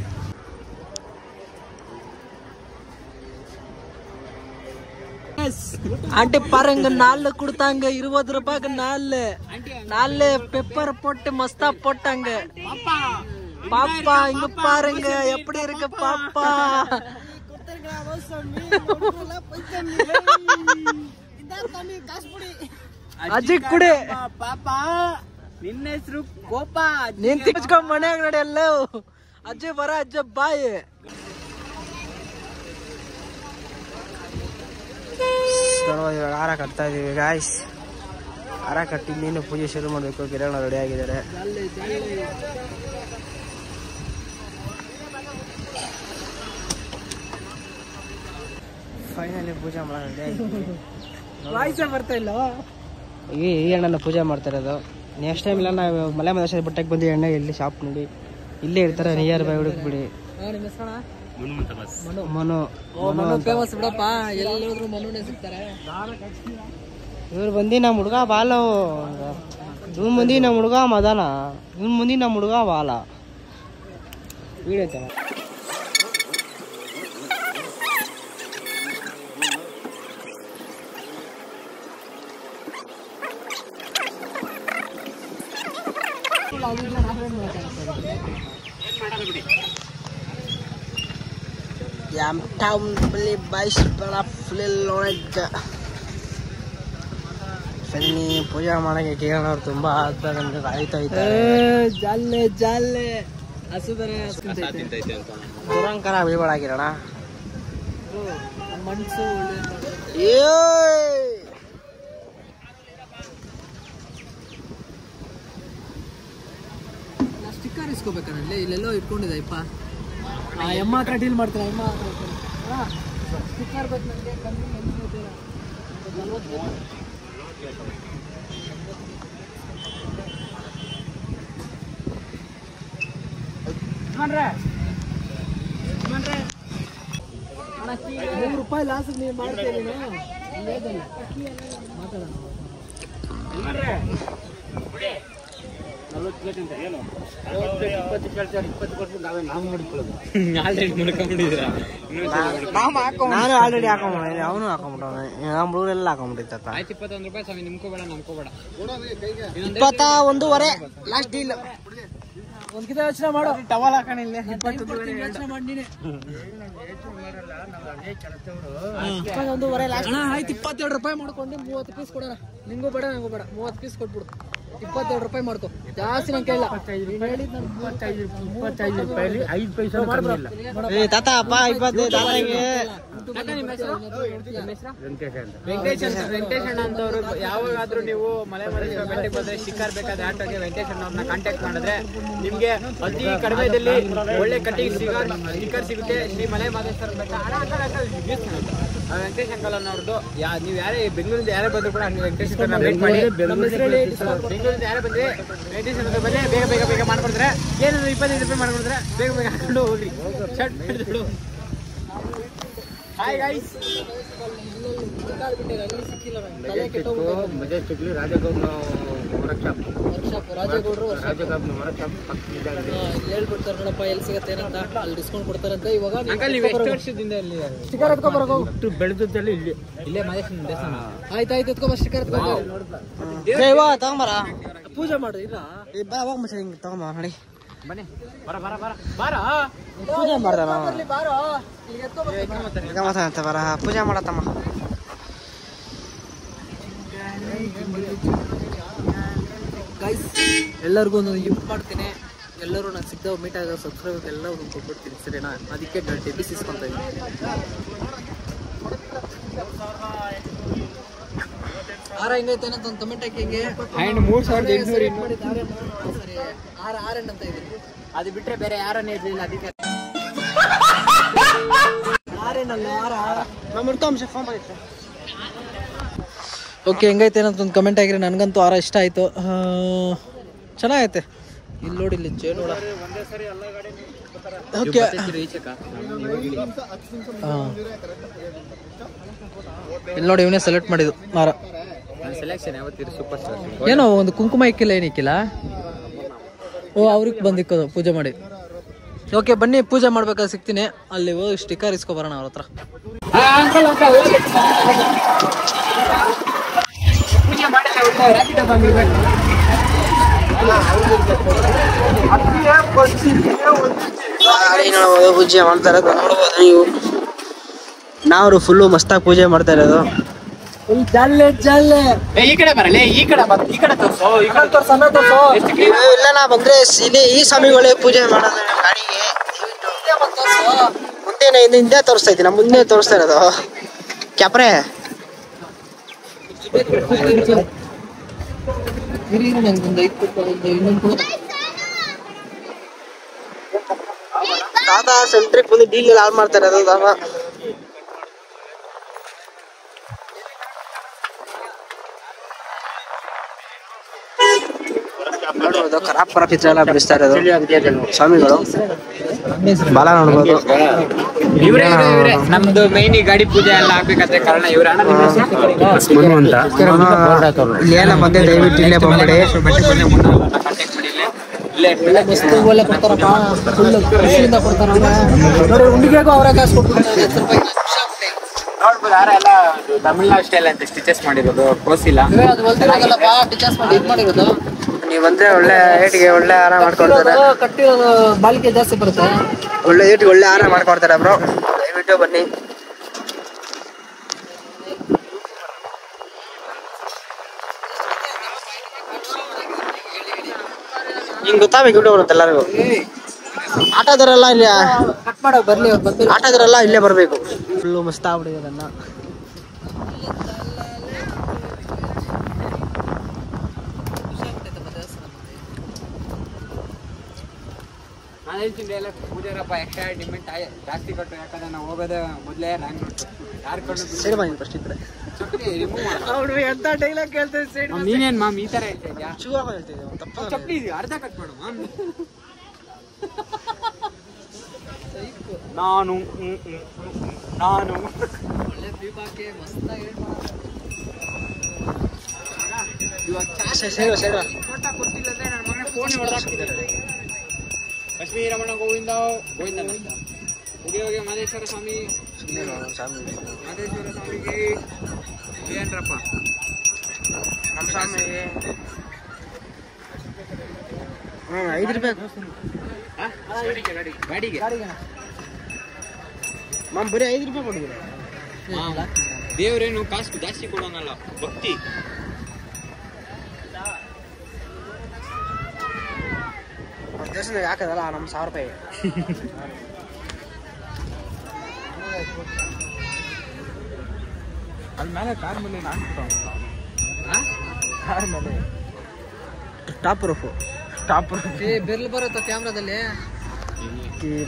ஆண்டி பாருங்க 4 கொடுத்தாங்க 20 ரூபாய்க்கு 4 பெப்பர் போட்டு மஸ்தா போட்டாங்க பாப்பா இங்க பாருங்க எப்படி இருக்கு பாப்பா ಅಜ್ಜಿ ಕುಡಿ ಪಾಪಾ ನಿನ್ನ ಹೆಸರು ಕೋಪ ನೀನ್ ತಿಳ್ಸ್ಕೊಂಡ್ ಮನ್ಯಾಗ ನಡೆಯಲ್ಲ ಅಜ್ಜಿ ಬರ ಅಜ್ಜ ಬಾಯಿ ಇವಾಗ ಹಾರ ಕಟ್ತಾ ಇದೀವಿ ಗಾಯ್ಸ್ ಹಾರ ಕಟ್ಟಿ ನೀನು ಪೂಜೆ ಶುರು ಮಾಡಬೇಕು ಗಿರಣ ರೆಡಿ ಆಗಿದ್ದಾರೆ ಫೈನಲಿ ಪೂಜೆ ಮಾಡೋಣ ಬರ್ತಾ ಇಲ್ಲ ಈ ಎಣ್ಣೆನ ಪೂಜೆ ಮಾಡ್ತಾ ಇರೋದು ನೆಕ್ಸ್ಟ್ ಟೈಮ್ ಇಲ್ಲ ನಾವು ಮಲೆ ಮದೇಶ ಬಟ್ಟೆಗೆ ಬಂದು ಎಣ್ಣೆ ಇಲ್ಲಿ ಶಾಪ್ ನೋಡಿ ಇಲ್ಲೇ ಇರ್ತಾರೆ ನಿಯರ್ ಬೈ ಹುಡುಕ್ಬಿಡಿ ಮನು ಫೇಮಸ್ ಬಿಡಪ್ಪ ಎಲ್ಲಿ ಹೋದ್ರು ಮನುನೇ ಸಿಗ್ತಾರೆ ಇವ್ರು ಬಂದು ನಮ್ಮ ಹುಡುಗ ಬಾಲ ಇವ್ನ ಮುಂದಿ ನಮ್ಮ ಹುಡುಗ ಮದನ ಇವ್ನ ಮುಂದಿ ನಮ್ಮ ಹುಡುಗ ಬಾಲ ವೀಡಿಯೋ ಚೆನ್ನಾಗಿ beli bais pernah full lonek ಸರಿ ಪೂಜೆ ಮಾಡಕ್ಕೆ ಕೇಳೋಣ ಅವ್ರು ತುಂಬಾ ಆದ್ಮೇಲೆ ಕಾಯ್ತಾ ಇದ್ದಾರೆ ಜಾಲೆ ಹಸು ಬೇರೆ ದುರಂಕರ ಬೀಳ್ಬಾಳಾಗಿರೋಣ ಮನ್ಸು ಸ್ಟಿಕ್ಕರ್ ಇಸ್ಕೋಬೇಕಲ್ಲ ಇಲ್ಲೆಲ್ಲೋ ಇಟ್ಕೊಂಡಿದೆ ಇಪ್ಪ ಎಮ್ಮ ಹತ್ರ ಡೀಲ್ ಮಾಡ್ತಾರೆ ಎಮ್ಮ ಸ್ಟಿಕ್ಕರ್ ಬೇಕು ನನಗೆ ಕಮ್ಮಿ ₹100 ಲಾಸ್ ನೀವು ಮಾಡ್ತೀರಿ ಮಾತಾಡೋಣ ನಾನು ಆಲ್ರೆಡಿ ಹಾಕೊಂಡ್ಬಿಟ್ಟಿದ್ದೆ ಅವನು ಹಾಕೊಂಡ್ಬಿಟ್ಟವನೆ ನಮ್ಮ ಹುಡುಗರೆಲ್ಲ ಹಾಕೊಂಡ್ಬಿಟ್ಟಿತ್ತ ₹21 ನಿಮ್ಕೋಬೇಡ ನಮ್ಕೋಬೇಡ 21.5 ಲಾಸ್ಟ್ ಡೀಲ್ ಒಂದ್ಕಿತ ಯೋಚನೆ ಮಾಡು ಟವಲ್ ಹಾಕೊಂಡಿಲ್ಲ ಯೋಚನೆ ಮಾಡಿ ನೀನೆ ಆಯ್ತು ₹27 ಮಾಡ್ಕೊಂಡು 30 ಪೀಸ್ ಕೊಡೋಣ ನಿಂಗೂ ಬೇಡ ನಂಗೂ ಬೇಡ 30 ಪೀಸ್ ಕೊಟ್ಬಿಡು ₹27 ಮಾಡ್ಕೊ ಜಾಸ್ತಿ ನಂಗೆ ಕೇಳಿಲ್ಲ ತಾತ ಅಪ್ಪ 25 ವೆಂಕಟೇಶ್ ಅಣ್ಣ ಅಂತವ್ರು ಯಾವಾಗಾದ್ರೂ ನೀವು ಮಲೆ ಮಹದೇಶ್ವರ ಬೆಟ್ಟಕ್ಕೆ ಬಂದ್ರೆ ಸ್ಟಿಕ್ಕರ್ ಬೇಕಾದ್ರೆ ಆಟೋಗೆ ವೆಂಕಟೇಶ್ ಅಣ್ಣವ್ರನ್ನ ಕಾಂಟ್ಯಾಕ್ಟ್ ಮಾಡಿದ್ರೆ ನಿಮ್ಗೆ ಅತಿ ಕಡಿಮೆದಲ್ಲಿ ಒಳ್ಳೆ ಕಟ್ಟಿಂಗ್ ಸ್ಟಿಕ್ಕರ್ ಸಿಗುತ್ತೆ ಶ್ರೀ ಮಲೆ ಮಹದೇಶ್ವರ ಬೆಟ್ಟ ವೆಂಕಟೇಶ್ ಅಂಕಲ್ ಅನ್ನೋರ್ದು ನೀವು ಯಾರೇ ಬೆಂಗಳೂರಿಂದ ಯಾರೇ ಬಂದ್ರು ಕೂಡ ನೀವು ವೆಂಕಟೇಶ್ ಭೇಟಿ ಮಾಡಿ ಬೆಂಗಳೂರಿಂದ ಯಾರೇ ಬಂದ್ರೆ ವೆಂಕಟೇಶ್ ಅಂತ ಬಂದ್ರೆ ಬೇಗ ಬೇಗ ಬೇಗ ಮಾಡ್ಕೊಡ್ತಾರೆ ಏನಾದ್ರು ₹25 ಮಾಡ್ಕೊಡ್ತಾರೆ ಬೇಗ ಬೇಗ ಹಾಕೊಂಡು ಹೋಗ್ರಿ ಶರ್ಟ್ ಹೇಳ್ಬಿಡ್ತಾರೆ ನೋಡಪ್ಪ ಎಲ್ಲಿ ಸಿಗತ್ತೆ ಏನಂತ, ಅಲ್ಲಿ ಡಿಸ್ಕೌಂಟ್ ಕೊಡ್ತಾರಂತೆ. ಇವಾಗ ಬೆಳೆದಲ್ಲಿ ಇಲ್ಲೇ ಮಹೇಶನ ದೇವಸ್ಥಾನ. ಆಯ್ತು ಎತ್ಕೊಬ ಸ್ಟಿಕರ್ ತಗೊಂಬರ ಪೂಜೆ ಮಾಡ್ರಿ. ಇಲ್ಲ ಹೋಗ ಮಚ್ಚ ಹಿಂಗೆ ತಗೊಂಬ ನೋಡಿ. ಬನ್ನಿ ಬಾರ ಪೂಜೆ ಮಾಡ್ತಾನ ಅಂತ ಬರ ಪೂಜೆ ಮಾಡತ್ತಮ್ಮ. ಗೈಸ್ ಎಲ್ಲರಿಗೂ ಒಂದು ಗಿಫ್ಟ್ ಮಾಡ್ತೀನಿ. ಎಲ್ಲರೂ ನಾನು ಸಿಗ್ದವ್ ಮೀಟ್ ಆಗೋ ಸಬ್ಸ್ಕ್ರೈಬರ್ ಎಲ್ಲ ಒಂದು ಕೊಟ್ಬಿಡ್ತೀನಿ ಸರಿನಾ. ಅದಕ್ಕೆ ಡೆಬಿಸ್ ಇಸ್ಕೊಂತ ಇದ್ದೀನಿ. ಆರ ಹೆಂಗೈತೆ ಅಂತ ಒಂದು ಕಮೆಂಟ್ ಹಾಕಿ. ಹಿಂಗೆ 3800 ಸರಿ ಆರ್ ಅಂತ ಇದೆ. ಅದು ಬಿಟ್ರೆ ಬೇರೆ ಯಾರನ್ನೇ ಇರಲಿಲ್ಲ. ಅದಕ್ಕೆ ಓಕೆ ಹೆಂಗೈತೆ ಅಂತ ಒಂದು ಕಮೆಂಟ್ ಆಗಿರಿ. ನನಗಂತೂ ಆರ ಇಷ್ಟ ಆಯಿತು, ಚೆನ್ನಾಗೈತೆ. ಇಲ್ಲಿ ನೋಡಿ, ಇಲ್ಲಿ ಜೇನುಳ. ಓಕೆ ಇಲ್ಲಿ ನೋಡಿ, ಇವನೇ ಸೆಲೆಕ್ಟ್ ಮಾಡಿದ್ದು ಆರ. ಏನೋ ಒಂದು ಕುಂಕುಮ ಇಕ್ಕಿಲ್ಲ, ಏನಿಕ್ಕಿಲ್ಲ. ಓ ಅವ್ರಿಗೆ ಬಂದಿಕ್ಕೋದು ಪೂಜೆ ಮಾಡಿ. ಓಕೆ ಬನ್ನಿ, ಪೂಜೆ ಮಾಡ್ಬೇಕಾದ್ರೆ ಸಿಗ್ತೀನಿ. ಅಲ್ಲಿ ಹೋಗಿ ಸ್ಟಿಕರ್ ಇಸ್ಕೊ ಬರೋಣ ಅವ್ರ ಹತ್ರ. ಪೂಜೆ ಮಾಡ್ತಾ ಇರೋದು ನೋಡ್ಬೋದು ನೀವು. ನಾವು ಫುಲ್ಲು ಮಸ್ತಾಗಿ ಪೂಜೆ ಮಾಡ್ತಾ ಇರೋದು. ಇಲ್ಲ ನಾ ಬಂದ್ರೆ ಈ ಸ್ವಾಮಿಗಳೇ ಪೂಜೆ ಮಾಡೋದು ಗಾಡಿಗೆ. ಮುಂದೆ ಹಿಂದೆ ತೋರಿಸ್ತಾ ಇದ್ದೀನಿ, ಮುಂದೆ ತೋರಿಸ್ತಾ ಇರೋದು ಕ್ಯಾಪ್ರೆ. ತಾತ ಸೆಂಟ್ರಿಕ್ ಬಂದು ಡೀಲ್ ಹಾಳು ಮಾಡ್ತಾ ಇರೋದು ತಾತ. ನೋಡ್ಬೋದು ಖರಾಬ್ ಚಿತ್ರ ಎಲ್ಲ ಬಿಡಿಸ್ತಾ ಇರೋದು ಸ್ವಾಮಿಗಳು. ಬಾಲ ನೋಡ್ಬೋದು. ನಮ್ದು ಮೈನ್ ಗಾಡಿ ಪೂಜೆ ಎಲ್ಲ ಆಗ್ಬೇಕಂತ ಕಾರಣ ಇವ್ರ ಇಲ್ಲಿ ಏನ ಬಂದೆ, ದಯವಿಟ್ಟು ಇಲ್ಲೇ ಬಂದ್ಬಿಡಿ. ಹುಡುಗಿಗೂ ಅವರ ಕಾಸು ಕೊಡ್ತಾರೆ. ನೋಡ್ಬೋದು ಆರ ಎಲ್ಲ ತಮಿಳ್ನಾಡು ಸ್ಟೈಲ್ ಅಂತ ಸ್ಟಿಚಸ್ ಮಾಡಿರೋದು, ಕೋಸಿಲ್ಲ. ನೀವು ಬಂದ್ರೆ ಒಳ್ಳೆ ಏಟಿಗೆ ಒಳ್ಳೆ ಆಹಾರ ಮಾಡ್ಕೊಡ್ತಾರೆ. ಕಟ್ಟಿರೋದು ಬಾಳಿಕೆ ಜಾಸ್ತಿ ಬರುತ್ತೆ. ಒಳ್ಳೆ ಏಟಿಗೆ ಒಳ್ಳೆ ಆಹಾರ ಮಾಡ್ಕೊಡ್ತಾರೆ ಬ್ರೋ, ದಯವಿಟ್ಟು ಬನ್ನಿ. ಹಿಂಗ್ ಗೊತ್ತಾಗಬೇಕು ಯೂಟ್ಯೂಬ್ ಬರುತ್ತೆ ಎಲ್ಲರಿಗೂ. ಆಟೋದವರೆಲ್ಲ ಇಲ್ಲಿ ಕಟ್ ಮಾಡೋ ಬರ್ಲಿ, ಆಟೋದವರೆಲ್ಲ ಇಲ್ಲೇ ಬರಬೇಕು. ಫುಲ್ಲು ಮಸ್ತ್ ಆಗ್ಬಿಟ್ಟಿದೆ ಅದನ್ನ. ನಾನು ಹೇಳ್ತೀನಿ ಎಲ್ಲ ಪೂಜಾರಪ್ಪ ಎಕ್ಸ್ಟ್ರಾ ಡಿಮೆಂಟ್ ಜಾಸ್ತಿ ಕೊಟ್ಟು, ಯಾಕಂದ್ರೆ ನಾವು ಹೋಗೋದೇ ಮೊದಲೇ ರ್ಯಾಂಕ್ ನೋಡ್ತು. ಯಾರು ಸೈಡ್ ಮಾಡಿ ಫಸ್ಟ್ ಈ ಕಡೆ. ಎಂತ ಡೈಲಾಗ್ ಕೇಳ್ತೇವೆ. ನೀನೇನ್ ಮಾಮ್ ಈ ತರ ಹೇಳ್ತಾ ಇದ್ಯಾ? ಚೂವಾಗ ಹೇಳ್ತಿದ್ದೆ ತಪ್ಪ. ಚಪ್ಪಲಿ ಇದೆಯಾ? ಅರ್ಧ ಕಟ್ ಮಾಡು ಮಾಮ್. ನಾನು ಒಳ್ಳೆ ದೀಪಕ್ಕೆ ಮಸ್ತಾಗಿ ಸೈಡ್ ಫೋಟ ಕೊಟ್ಟಿಲ್ಲ ಅಂದ್ರೆ ನನ್ನ ಮಗನ ಫೋನ್ ಹೊಡೆದಾಕ್ತಿದ್ದಾರೆ. ಲಕ್ಷ್ಮೀ ರಮಣ ಗೋವಿಂದ ಗೋವಿಂದ ಉಡಿಯೋಗಿ ಮಹದೇಶ್ವರ ಸ್ವಾಮಿ, ಮಹದೇಶ್ವರ ಸ್ವಾಮಿಗೆ ಏನ್ರಪ್ಪ ನಮ್ಮ ಸ್ವಾಮಿಗೆ 5 ರೂಪಾಯಿ ಗಾಡಿಗೆ ಮಾಮ್ ಬರೀ 5 ರೂಪಾಯಿ ಕೊಟ್ಟಿದ್ರು. ದೇವ್ರೇನು ಕಾಸು ಜಾಸ್ತಿ ಕೊಡೋನಲ್ಲ, ಭಕ್ತಿ. ದೇವಸ್ಥಾನ ಹಾಕದಲ್ಲ ನಮ್ಮ 1000 ರೂಪಾಯಿ. ಅಲ್ಲಿ ಮೇಲೆ ಕಾರ್ ಮೇಲೆ ಕಾರ್ ಮೇಲೆ ಟಾಪ್ ರೂಫು ಬೆರ್ಲ್ ಬರುತ್ತ ಕ್ಯಾಮ್ರಾದಲ್ಲಿ.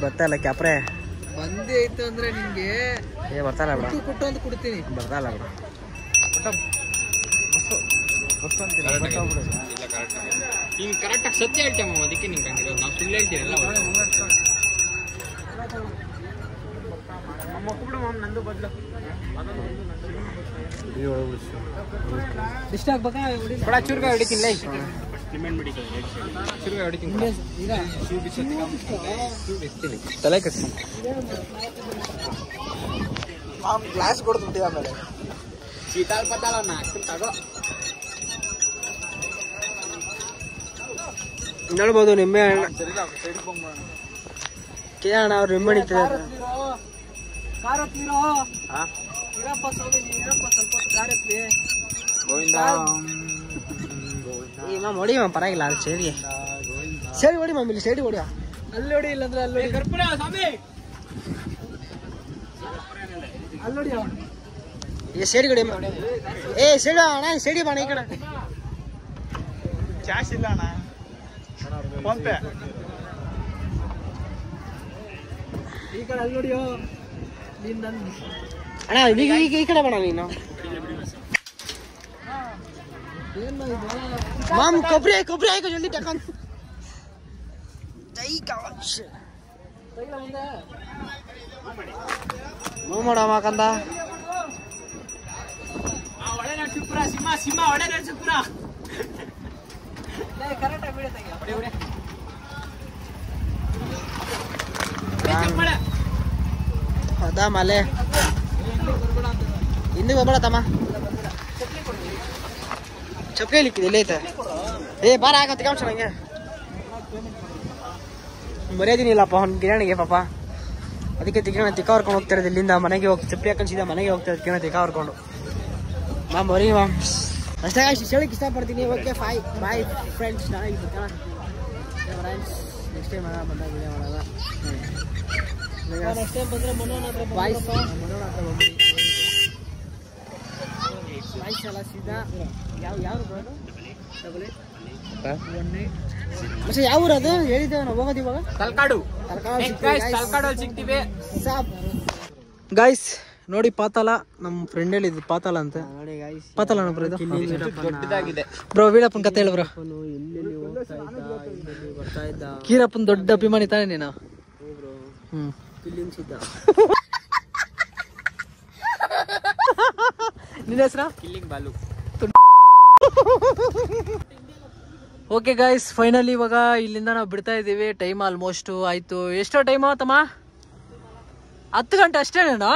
ಬರ್ತಾ ಇಲ್ಲ ಕ್ಯಾಪ್ರೆ. ಬಂದೇ ಐತೆ ಅಂದ್ರೆ ನಿಮ್ಗೆ ಬರ್ತಾಲ್ಲ ಬಿಡ, ಕೊಟ್ಟು ಅಂತ ಕೊಡ್ತೀನಿ. ಬರ್ತಾಲ್ಲ ಬಿಡ. ನೀನ್ ಕರೆಕ್ಟಾಗಿ ಸತ್ಯ ಹೇಳ್ತೇಮ್ಮ, ಅದಕ್ಕೆ ನಿಂಗೆ ಹಂಗಿರೋದು. ನಾವು ಸುಳ್ಳು ಹೇಳ್ತೀರಲ್ಲ. ಮಕ್ಕಳು ನಂದು ಬದಲು ಇಷ್ಟ ಆಗ್ಬೇಕಾ ಬಡ ಚೂರ್ಗಾಯಿ ಹೊಡಿತಿಲ್ಲ ಚೂರ್ಗಾಯಿ ಹೊಡಿತೀನಿ ತಲೆ ಕಟ್ಟಿ ಗ್ಲಾಸ್ ಕೊಡ್ತೀವಿ ಆಮೇಲೆ ಶೀತಾಲ್ ಪತ್ತಾಳ ಹಾಕ್ತೀನಿ ತಗೋ ನೋಡ್ಬೋದು ನಿಂಬೆ ಕೇಳೋಣ ಅವ್ರು ನಿಂಬೆ ಹಿಡಿತಾರೆ ಮ್ಯಾಮ್ ಹೊಡಿ ಮ್ಯಾಮ್ ಪರವಾಗಿಲ್ಲ ಅದು ಸರಿ ಹೊಡಿ ಮ್ಯಾಮ್ ಇಲ್ಲಿ ಸೈಡ್ ಹೊಡಿಯ ಅಲ್ಲಿ ಹೊಡಿ ಇಲ್ಲಾಂದ್ರೆ ಅಲ್ಲಿ ಹೊಡಿ ये सेडी गड़ी ए सेडी ಅಣ್ಣ सेडी ಬಾಣ ಈ ಕಡೆ ಚಾಶ್ ಇಲ್ಲ ಅಣ್ಣ ಫೋನ್ ಪೇ ಈ ಕಡೆ ಅಲ್ಲಿ ನೋಡಿಯೋ ನೀನ್ ಅಣ್ಣ ಈಗ ಈ ಕಡೆ ಬಾಣ ನೀನು ಮಾಮ್ ಕೊಬ್ರಿ ಆಯ್ಕೋ ಜಲ್ದಿ ಟಕನ್ ಜೈ ಕಾಶ್ ಮೂವ್ ಮಾಡೋ ಮಾಕಂದ ಅದಾ ಮಲೆ ಹಿಂದೆ ಹೋಗ್ಬೇಡ ತಮ್ಮ ಚಪ್ಪಲಿ ಇಲ್ಲಿಕ್ಕಿದೆ ಇಲ್ಲೇ ಐತೆ ಏ ಬಾರ ಆಗತ್ತೆ ಕಾಣಿಸ ನಂಗೆ ಮರ್ಯಾದಿನಿಲ್ಲಪ್ಪ ಅವ್ನು ಗಿರಣಿಗೆ ಪಾಪ ಅದಕ್ಕೆ ತಿಕ್ಕ ಹೊರ್ಕೊಂಡು ಹೋಗ್ತಾರೆ ಇಲ್ಲಿಂದ ಮನೆಗೆ ಹೋಗಿ ಚಪ್ಪಲಿ ಹಾಕೊಂಡು ಸೀದಾ ಮನೆಗೆ ಹೋಗ್ತಾರೆ ತಿಕ್ಕ ಹೊರ್ಕೊಂಡು ಮ್ಯಾಮ್ ಬರೀ ಮ್ಯಾಮ್ ಅಷ್ಟೇ ಹೇಳಕ್ಕೆ ಇಷ್ಟಪಡ್ತೀನಿ okay bye friends friends next time ಬಂದಾಗ ವಿಡಿಯೋ ಮಾಡೋಣ ಬಾಯ್ ಮನೋಣ ಹತ್ರ ಬಾಯ್ಸ್ ಎಲ್ಲ ಸೀದಾ ಯಾವ ಬರೋದು ಮತ್ತೆ ಯಾವ ಊರು ಅದು ಹೇಳಿದ್ದೇವೆ ನಾವು ಹೋಗೋದು ಇವಾಗ ತಲಕಾಡು ಸಿಗ್ತೀವಿ ಗಾಯ್ಸ್ ನೋಡಿ ಪಾತಾಳ ನಮ್ಮ ಫ್ರೆಂಡ್ ಹೇಳಿದ್ದು ಪಾತಾಳ ಅಂತ ಪಾತಾಳ ದೊಡ್ಡದಾಗಿದೆ ಬ್ರೋ ವೀರಪ್ಪನ ಕತೆ ಹೇಳು ಬ್ರೋ ಕೀರಪ್ಪನ ದೊಡ್ಡ ಅಭಿಮಾನಿ ತಾನೆ ನೀನು ನಿನ್ನ ಹೆಸರ killing Balu okay guys finally ಇವಾಗ ಇಲ್ಲಿಂದ ನಾವು ಬಿಡ್ತಾ ಇದ್ದೀವಿ ಟೈಮ್ ಆಲ್ಮೋಸ್ಟ್ ಆಯ್ತು ಎಷ್ಟೋ ಟೈಮ್ ತಮ್ಮ 10 ಗಂಟೆ ಅಷ್ಟೇನೇನಾ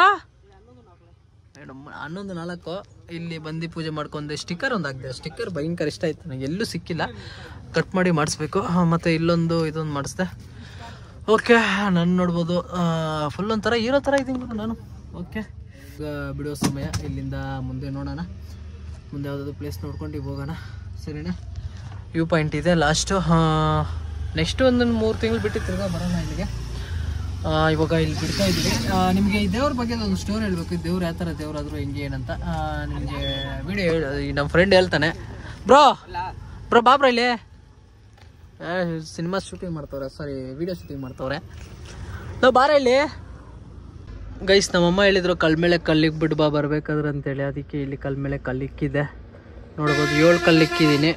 11:04 ಇಲ್ಲಿ ಬಂದು ಪೂಜೆ ಮಾಡ್ಕೊಂಡೆ ಸ್ಟಿಕ್ಕರ್ ಒಂದು ಹಾಕಿದೆ ಸ್ಟಿಕ್ಕರ್ ಭಯಂಕರ ಇಷ್ಟ ಆಯ್ತು ನನಗೆ ಎಲ್ಲೂ ಸಿಕ್ಕಿಲ್ಲ ಕಟ್ ಮಾಡಿ ಮಾಡಿಸ್ಬೇಕು ಮತ್ತು ಇದೊಂದು ಮಾಡಿಸ್ದೆ ಓಕೆ ನಾನು ನೋಡ್ಬೋದು ಫುಲ್ ಒಂಥರ ಹೀರೋ ಥರ ಇದ್ದೀನಿ ನಾನು ಓಕೆ ಬಿಡೋ ಸಮಯ ಇಲ್ಲಿಂದ ಮುಂದೆ ನೋಡೋಣ ಮುಂದೆ ಯಾವುದಾದ್ರು ಪ್ಲೇಸ್ ನೋಡ್ಕೊಂಡು ಹೋಗೋಣ ಸರಿನಾ ವ್ಯೂ ಪಾಯಿಂಟ್ ಇದೆ ಲಾಸ್ಟು ನೆಕ್ಸ್ಟ್ ಒಂದು 3 ತಿಂಗಳು ಬಿಟ್ಟು ತಿರ್ಗಾ ಬರೋಣ ಇಲ್ಲಿಗೆ ಇವಾಗ ಇಲ್ಲಿ ಬಿಡ್ತಾ ಇದ್ದೀವಿ ನಿಮಗೆ ಈ ದೇವ್ರ ಬಗ್ಗೆ ಒಂದು ಸ್ಟೋರಿ ಹೇಳ್ಬೇಕು ದೇವ್ರು ಯಾವ ಥರ ದೇವ್ರಾದ್ರು ಹೆಂಗೆ ಏನಂತ ನಿಮಗೆ ವಿಡಿಯೋ ನಮ್ಮ ಫ್ರೆಂಡ್ ಹೇಳ್ತಾನೆ ಬ್ರೋ ಬಾಬ್ರ ಇಲ್ಲಿ cinema shooting ಮಾಡ್ತವ್ರೆ sorry video shooting ಮಾಡ್ತವ್ರೆ ನಾವು ಬಾರ ಇಲ್ಲಿ ಗೈಸ್ ನಮ್ಮಮ್ಮ ಹೇಳಿದ್ರು ಕಲ್ ಮೇಲೆ ಕಲ್ಲಿಗೆ ಬಿಡು ಬಾ ಬರ್ಬೇಕಾದ್ರೆ ಅಂತೇಳಿ ಅದಕ್ಕೆ ಇಲ್ಲಿ ಕಲ್ ಮೇಲೆ ಕಲ್ಲಿಕ್ಕಿದೆ ನೋಡ್ಬೋದು 7 ಕಲ್ಲಿಕ್ಕಿದ್ದೀನಿ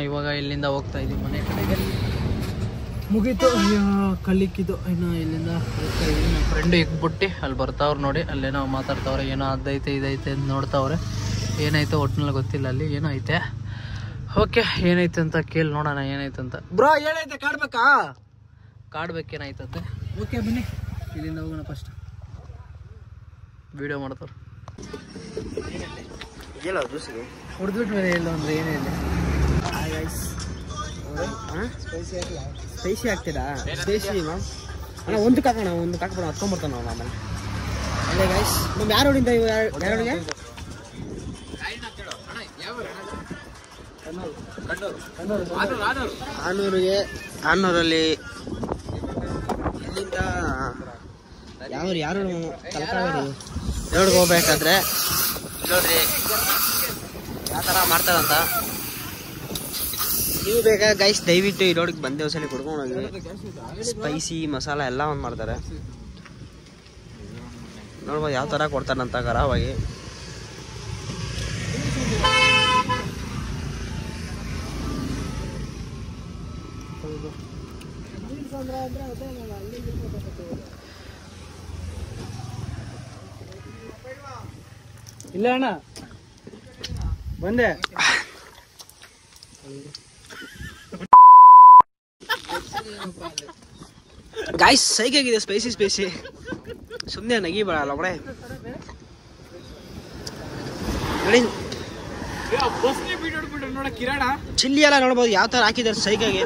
ಇವಾಗ ಇಲ್ಲಿಂದ ಹೋಗ್ತಾ ಇದ್ದೀವಿ ಮನೆ ಕಡೆಗೆ ಮುಗೀತು ಕಲ್ಲಿಕ್ಕಿದ್ದು ಇನ್ನು ಇಲ್ಲಿಂದ ಹೋಗ್ತಾ ಇದ್ದೀವಿ ನಮ್ಮ ಫ್ರೆಂಡು ಇಕ್ಬಿಟ್ಟು ಅಲ್ಲಿ ಬರ್ತಾವ್ರು ನೋಡಿ ಅಲ್ಲೇನೋ ಮಾತಾಡ್ತಾವ್ರೆ ಏನೋ ಅದೈತೆ ಇದೈತೆ ಅಂತ ನೋಡ್ತಾವ್ರೆ ಏನಾಯ್ತು ಒಟ್ಟಿನಲ್ಲಿ ಗೊತ್ತಿಲ್ಲ ಅಲ್ಲಿ ಏನೋ ಐತೆ ಓಕೆ ಏನೈತೆ ಅಂತ ಕೇಳಿ ನೋಡೋಣ ಏನಾಯ್ತು ಅಂತ ಬ್ರೋ ಏನೈತೆ ಕಾಡ್ಬೇಕೇನಾಯ್ತಂತೆ ಓಕೆ ಬನ್ನಿ ಇಲ್ಲಿಂದ ಹೋಗೋಣ ಫಸ್ಟ್ ವಿಡಿಯೋ ಮಾಡ್ತಾರೆ ಹೊಡೆದ್ಬಿಟ್ಟು ಮೇಲೆ ಇಲ್ಲ ಅಂದ್ರೆ ಏನಿಲ್ಲ ಸ್ಪೈಸಿ ಹಾಕ್ತೀರಾ ಸ್ಪೈಸಿ ಮ್ಯಾಮ್ ಅಣ್ಣ ಒಂದಕ್ಕೆ ಹಾಕೋಣ ಒಂದಕ್ಕೆ ಹಾಕ್ಬಿಡ ಹತ್ಕೊಂಡ್ಬರ್ತಾನೆ ನಾವು ಆಮೇಲೆ ಅಲ್ಲೇ ಗೈಸ್ ನಮ್ಮ ಯಾರು ಹೊಡಿಂದ ಯಾರೋಡಿಗೆ ಆನೂರಲ್ಲಿ ಇಲ್ಲಿಂದ ಯಾರು ತಲಕಾವೇರಿ ರೋಡ್ಗೆ ಹೋಗ್ಬೇಕಾದ್ರೆ ನೋಡ್ರಿ ಯಾವ ಥರ ಮಾಡ್ತಾರಂತ ನೀವು ಬೇಕಾ ಗೈಸ್ ದಯವಿಟ್ಟು ಈ ರೋಡಿಗೆ ಬಂದೆ ಒಂದ್ಸಲಿ ಕುಡ್ಕೊಂಡು ಹೋಗಿ ಸ್ಪೈಸಿ ಮಸಾಲ ಎಲ್ಲ ಒಂದು ಮಾಡ್ತಾರೆ ನೋಡ್ಬೋದು ಯಾವ ಥರ ಕೊಡ್ತಾರಂತ ಖರಾಬಾಗಿ ಇಲ್ಲ ಅಣ್ಣ ಬಂದೆ. ಗಾಯ್ಸ್ ಸೈಕ್ ಆಗಿದೆ, ಸ್ಪೈಸಿ ಸುಮ್ಮನೆ ನಗಿ ಬರಲ್ಲ ಒಬ್ಬಳೆ ಬಸ್ನೇ ಬಿಟ್ಟು ನೋಡ ಕಿರಣ ಚಿಲ್ಲಿ ಎಲ್ಲ ನೋಡ್ಬೋದು ಯಾವ ಥರ ಹಾಕಿದ್ದಾರೆ ಸೈಕಾಗಿ.